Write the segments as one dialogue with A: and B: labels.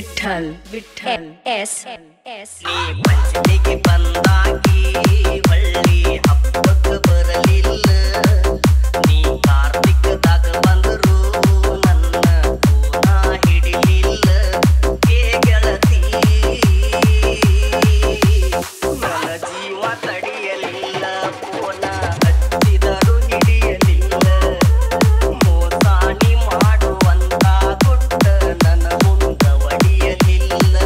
A: Vithal Vithal
B: S S
C: ನೀ ಪಂಚಮಿಗೆ ಬಂದಾಗಿ ಬಳ್ಳಿ ಹಬ್ಬಕ್ಕೆ ಬರಲಿಲ್ಲ ನೀ ಕಾರ್ತಿಕದಾಗ ಬಂದರು ನನ್ನ ಪೂನ ಹಿಡಿಲಿಲ್ಲ ಹೇ ಗೆಳತಿ ನನ್ನ ಜೀವ ತಡೆಯಲಿಲ್ಲ ಪೂನ ಹಚ್ಚಿದರು ಹಿಡಿಯಲಿಲ್ಲ ಮೋಸಾಣಿ ಮಾಡುವಂತ ಗುಟ್ಟ ನನ್ನ ಮುಂದ ಒಡಿಯಲಿಲ್ಲ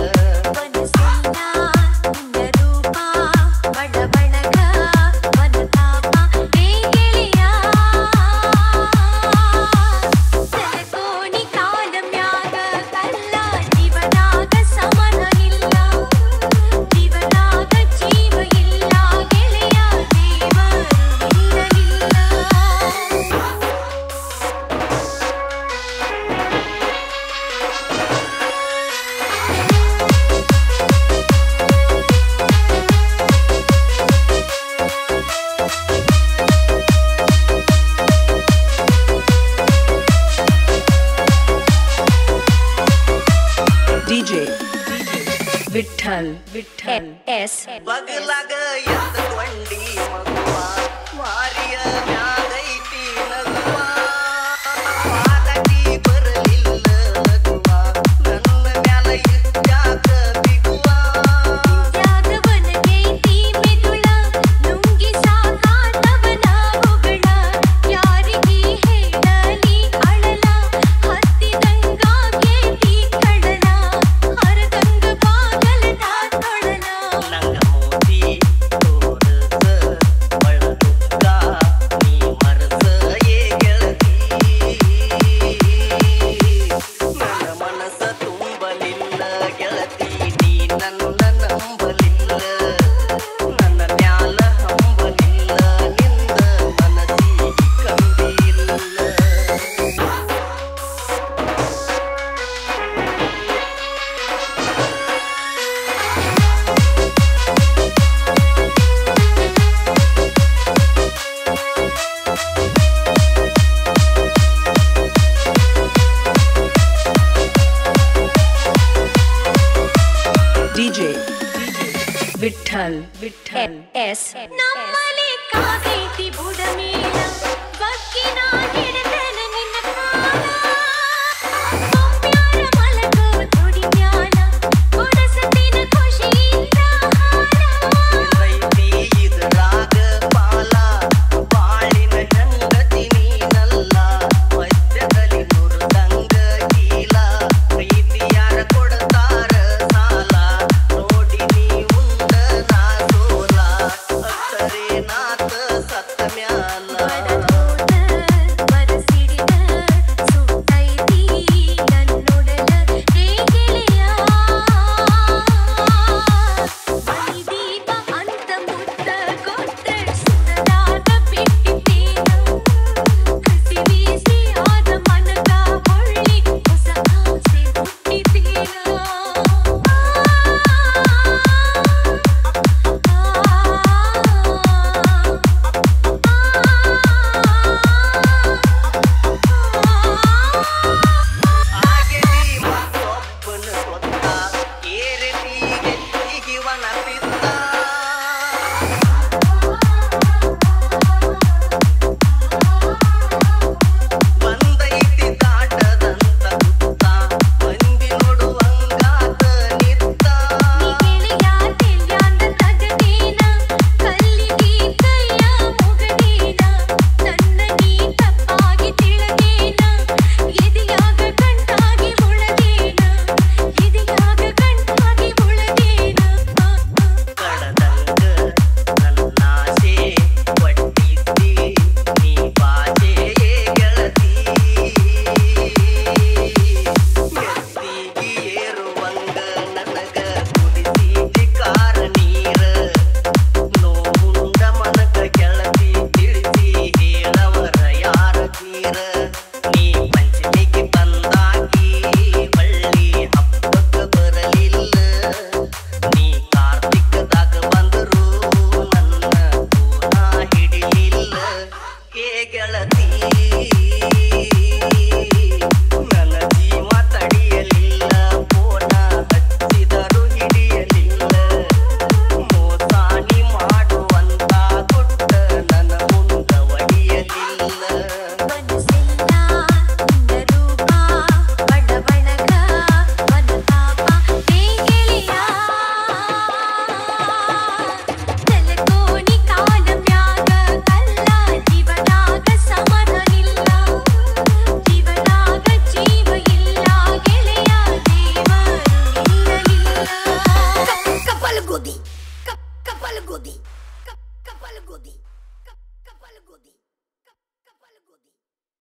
A: ವಿಠಲ್ ವಿಠಲ್
B: ಎಸ್
C: ಬಗಲಾಗ ಎತ್ತಕೊಂಡಿ ಮಗುವ ಮಾರಿಯ ಮ್ಯಾಗೈತಿ ನಗುವ ಪಾದಕಿ ಬರಲಿಲ್ಲ ನಗುವ ನನ್ನ ಮ್ಯಾಲ ಯಾಕ ಬಿಗುವ
B: ಯಾದವನಗೈತಿ ಮೆದುಳ ನುಂಗಿ ಸಾಕಾದವನ ಹೊಗಳ ಯಾರಿಗೆ ಹೇಳಲಿ ಅಳಲ ಹತ್ತಿದಂಗಾಗೇತಿ ಕಡಲ ಹರದಂಗ ಬಾಗಲದ ತೊಡಲ
C: ನಂಗ ಮೋತಿ ತೋರಸ ಬಳದುಕ್ಕ ನೀ ಮರಸ ಏ ಗೆಳತಿ ನನ್ನ ಮನಸ ತುಂಬಲಿಲ್ಲ ಗೆಳತಿ ನೀ ನನ್ನ ನಂಬಲಿಲ್ಲ ನನ್ನ ಮ್ಯಾಲ ಹಂಬಲಿಲ್ಲ ನಿಂದ ಮನಸ್ಸಿಗೆ ಕಂದಿಲ್ಲ
A: ಡಿಜೆ ವಿಠಲ್ ವಿಠಲ್
B: ಎಸ್ ನಮ್ಮಲ್ಲಿ ಕಾಗೈತಿ ಬುಡ ಮೇಲ ಬಕ್ಕಿನ ಹಿಡದನ ನಿನ್ನ ಕಾಲ ಸೌಮ್ಯಾರ ಮಲಗೋ ತುಡಿ ಮ್ಯಾಲ ಕೊಡಸತಿನ ಖುಷಿಯಿಂದ
C: ರೈತಿ ಇದ್ರಾಗ ಪಾಲ ಬಾಳಿನ ಹೆಂಡತಿ ನೀನಲ್ಲ ಮಧ್ಯದಲ್ಲಿ ನುರ್ದಂಗ ಕೀಲ ಪ್ರೀತಿ ಯಾರ ಕೊಡ್ತಾರ ಸಾಲ ನೋಡಿ ನೀ ಮುಂದ ನಾ ಸೋಲ ಅತ್ತರೆ ನಾತ ಸತ್ತ ಮ್ಯಾಲ